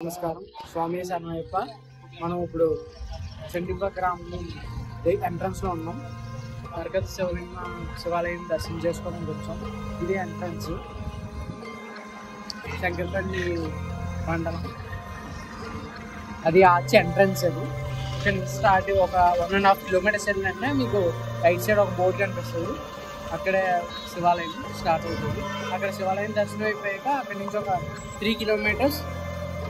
నమస్కారం. స్వామి శరణయ్యప్ప. మనం ఇప్పుడు చండీప గ్రామం ఎంట్రన్స్లో ఉన్నాం. మరకత్ శివాలయం దర్శనం చేసుకోవడానికి వచ్చాం. ఇది ఎంట్రన్స్, శంకరపల్లి మండలం. అది ఆర్చి ఎంట్రన్స్. అది ఇక్కడ నుంచి స్టార్ట్ ఒక 1.5 కిలోమీటర్స్ వెళ్ళినంటే మీకు రైట్ సైడ్ ఒక బోర్డు కనిపిస్తుంది. అక్కడే శివాలయం స్టార్ట్ అవుతుంది. అక్కడ శివాలయం దర్శనం అయిపోయాక అక్కడి నుంచి ఒక 3 కిలోమీటర్స్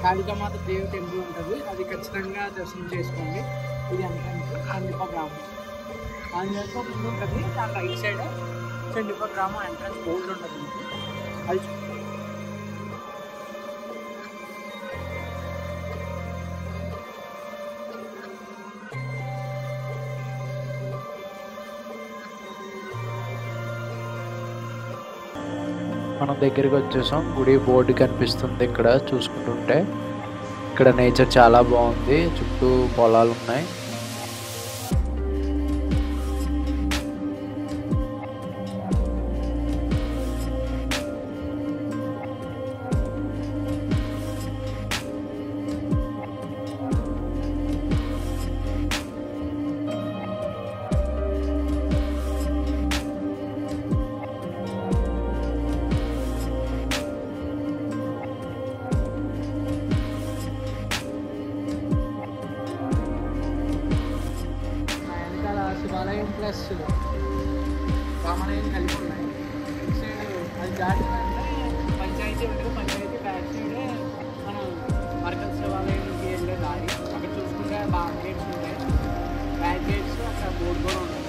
కాళికామాత దేవి టెంపుల్ ఉంటుంది. అది ఖచ్చితంగా దర్శనం చేసుకోండి. ఇది ఎంట్రన్స్ చండీప గ్రామం. దానితో ముందు ఉంటుంది. దాని రైట్ సైడ్ చండీప గ్రామం ఎంట్రన్స్ బోర్డు ఉంటుంది. అది మనం దగ్గరికి వచ్చేసాం. గుడి బోర్డు కనిపిస్తుంది ఇక్కడ చూసుకుంటుంటే. ఇక్కడ నేచర్ చాలా బాగుంది, చుట్టూ పొలాలు ఉన్నాయి. శివాలయం ప్లస్ రామాలయం కలిపి ఉన్నాయి. ఇటు సైడ్ అది దాటిందంటే పంచాయతీ ఉంటుంది. పంచాయతీ బ్యాక్ సైడే మనం మరకత్ శివాలయంకి వెళ్ళే దారి. అక్కడ చూసుకుంటే బాగా గేట్స్ ఉంటాయి. బ్యాక్ గేట్స్ అక్కడ బోర్డు కూడా ఉంటుంది.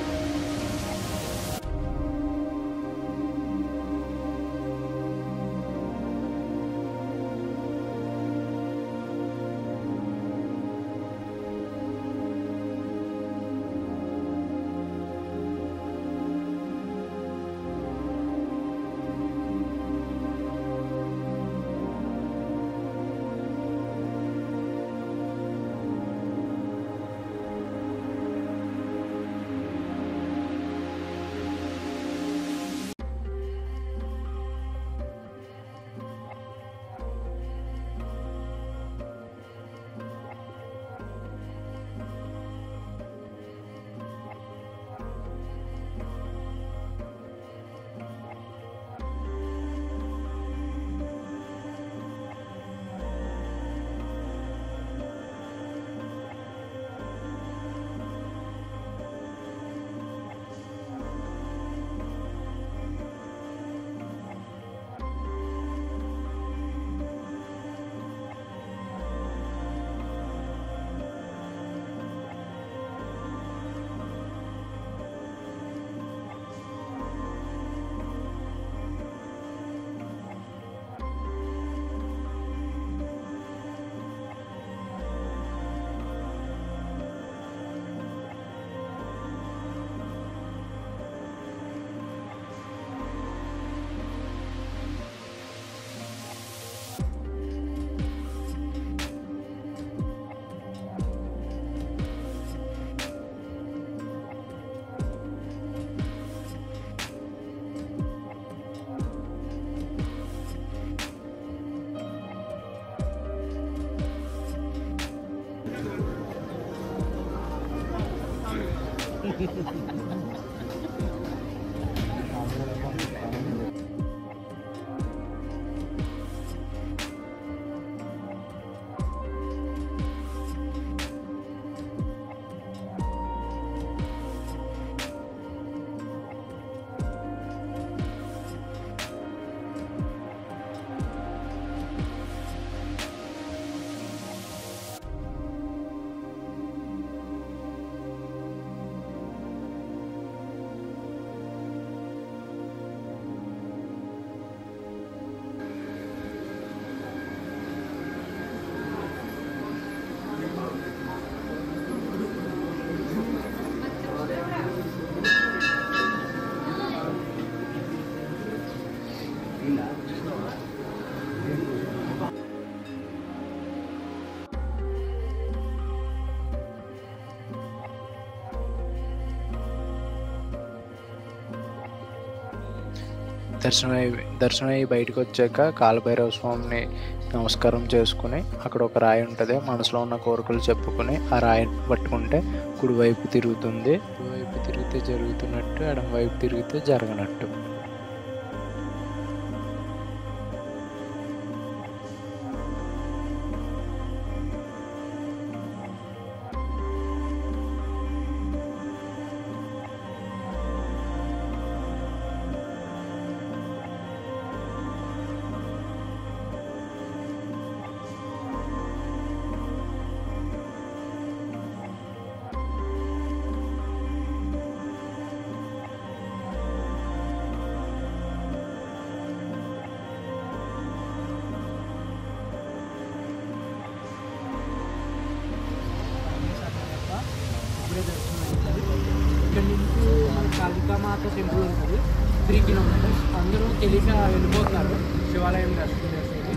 దర్శనం అయ్యి బయటకు వచ్చాక కాలభైరవ స్వామిని నమస్కారం చేసుకుని అక్కడ ఒక రాయి ఉంటుంది, మనసులో ఉన్న కోరికలు చెప్పుకొని ఆ రాయిని పట్టుకుంటే కుడివైపు తిరుగుతుంది. కుడివైపు తిరిగితే జరుగుతున్నట్టు, ఎడమవైపు తిరిగితే జరగనట్టు. ఇక్కడ నుంచి మన కాళికామాత టెంపుల్ ఉంటుంది, 3 కిలోమీటర్స్. అందరూ తెలియక వెళ్ళిపోతున్నారు శివాలయం దర్శనం చేసేది.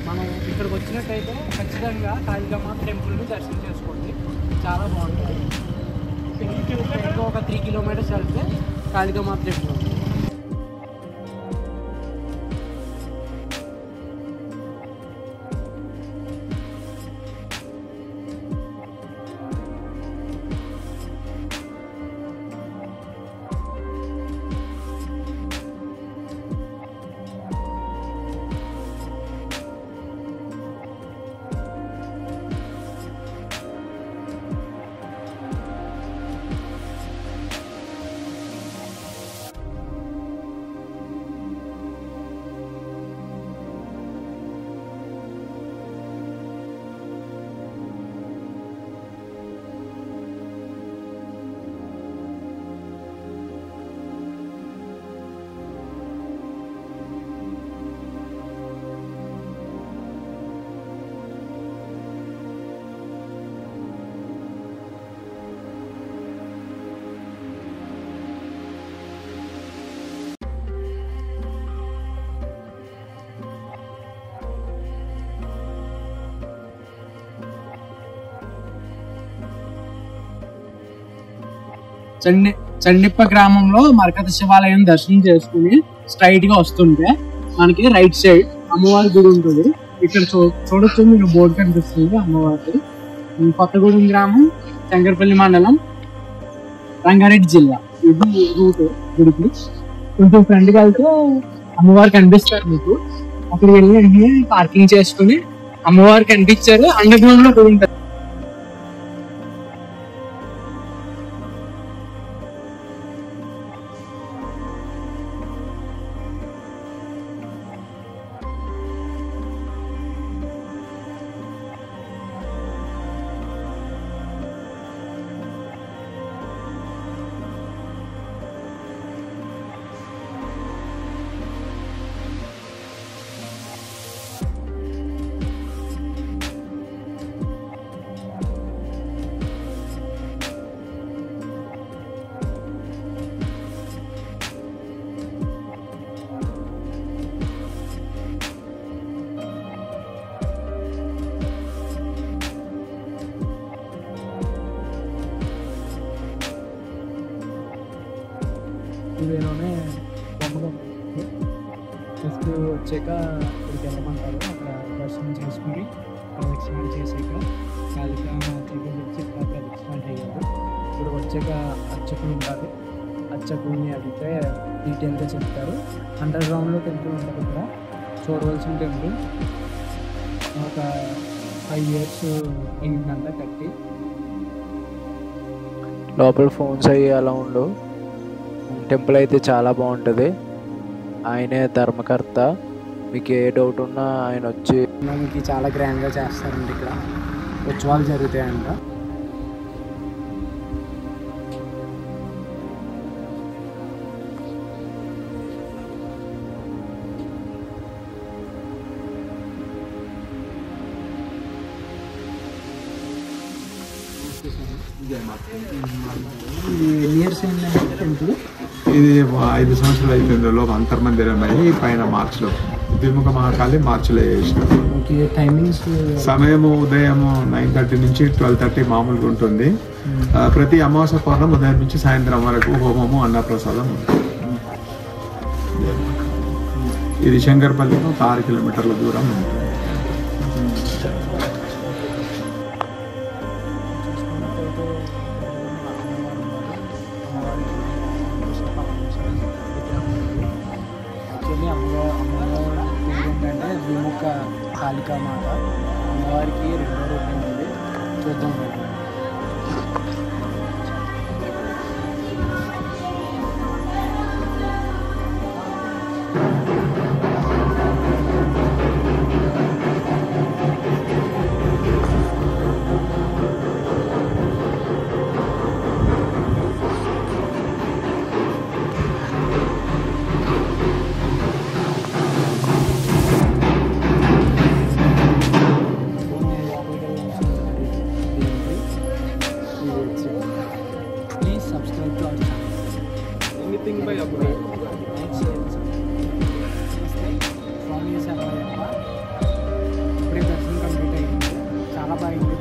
మనం ఇక్కడికి వచ్చినట్టయితే ఖచ్చితంగా కాళికామాత టెంపుల్ని దర్శనం చేసుకోండి, చాలా బాగుంటుంది. ఇంకా ఒక 3 కిలోమీటర్స్ వెళ్తే కాళికామాత టెంపుల్ ఉంటుంది. చండిప్ప గ్రామంలో మరకత శివాలయం దర్శనం చేసుకుని స్ట్రైట్ గా వస్తుంటే మనకి రైట్ సైడ్ అమ్మవారి గుడి ఉంటుంది. ఇక్కడ చూడొచ్చు, మీకు బోర్డు కనిపిస్తుంది అమ్మవారి. కొత్తగూడెం గ్రామం, శంకరపల్లి మండలం, రంగారెడ్డి జిల్లా. ఇది రూట్ గుడికి. కొంచెం ఫ్రంట్ కి వెళ్తే అమ్మవారు కనిపిస్తారు మీకు. అక్కడ వెళ్ళి పార్కింగ్ చేసుకుని అమ్మవారు కనిపించారు, అండర్ గ్రౌండ్ లో గుడి ఉంటుంది. ఇవేలోనే బొమ్మలు జస్ట్ వచ్చాక ఇక్కడికి వెళ్ళమంటారు. అక్కడ దర్శనం చేసుకుని ప్రదక్షిణాలు చేసాక కాళికామాతకి వచ్చాక ప్రదక్షిణాలు చేయాలి. ఇక్కడ వచ్చాక అర్చకులు ఉంటారు, అర్చకుల్ని అడిగితే డీటెయిల్గా చెప్తారు. అండర్ గ్రౌండ్లో టెంపుల్ ఉంటుంది, ఇక్కడ చూడవలసిన టెంపుల్. ఒక 5 years అయిందంతా కట్టి. లోపల ఫోన్స్ అయ్యి అలా ఉండవు. టెంపుల్ అయితే చాలా బాగుంటుంది. ఆయనే ధర్మకర్త, మీకు ఏ డౌట్ ఉన్నా ఆయన వచ్చి మనకి చాలా గ్రాండ్గా చేస్తారండి. ఇక్కడ ఉత్సవాలు జరుగుతాయంట. ఇయర్స్ ఏంటంటే టెంపుల్ ఇది 5 సంవత్సరాలు అయిపోయింది. లోపు అంతర్మందిరం అయ్యి పైన మార్చిలో ద్విముఖ మహాకాళి మార్చిలో చేసినాం. టైమింగ్స్ సమయము ఉదయం 9:30 నుంచి 12:30 మామూలుగా ఉంటుంది. ప్రతి అమావాస్య పౌర్ణం ఉదయం నుంచి సాయంత్రం వరకు హోమము, అన్నప్రసాదం ఉంటుంది. ఇది శంకరపల్లికి ఒక 6 కిలోమీటర్ల దూరం ఉంటుంది. యాక్చువల్లీ అమ్మవారి పేరు ఏంటంటే ద్విముఖ కాళికామాత. అమ్మవారికి 2వ రూపం ఉంది, చూద్దాం. Please subscribe to our channel. Anything by upgrade. స్వామి శరణయ్యప్ప. ఇప్పుడే దర్శనం కంప్లీట్ అయ్యింది, చాలా బాగుంది.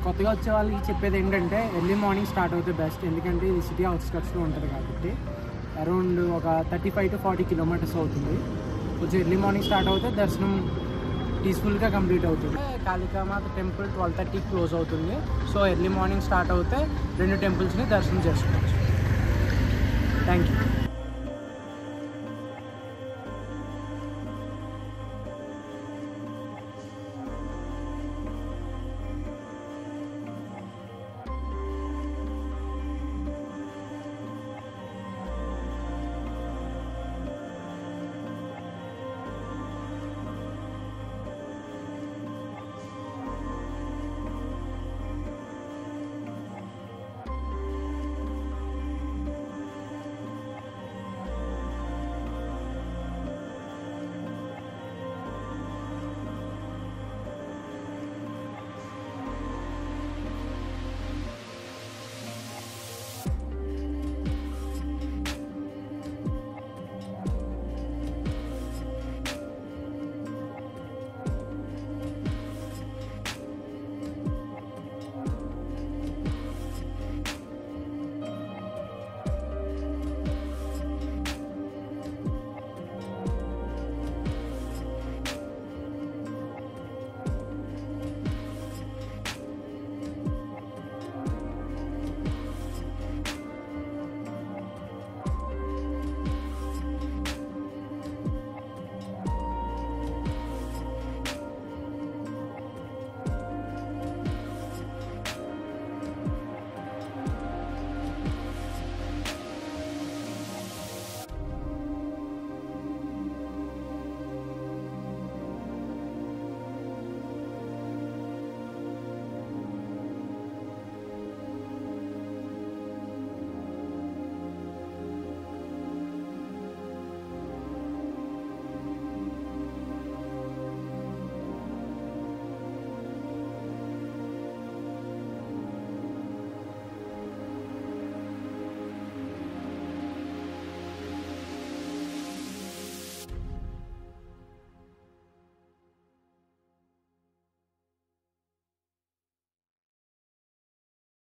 కొత్తగా వచ్చే వాళ్ళకి చెప్పేది ఏంటంటే ఎర్లీ మార్నింగ్ స్టార్ట్ అవుతే బెస్ట్, ఎందుకంటే ఇది సిటీ అవుట్స్కట్స్లో ఉంటుంది కాబట్టి. అరౌండ్ ఒక 35 to 40 కిలోమీటర్స్ అవుతుంది. కొంచెం ఎర్లీ మార్నింగ్ స్టార్ట్ అవుతే దర్శనం పీస్ఫుల్గా కంప్లీట్ అవుతుంది. కాళికామాత టెంపుల్ 12:30 క్లోజ్ అవుతుంది. సో ఎర్లీ మార్నింగ్ స్టార్ట్ అవుతే 2 టెంపుల్స్ని దర్శనం చేసుకోవచ్చు. Thank you.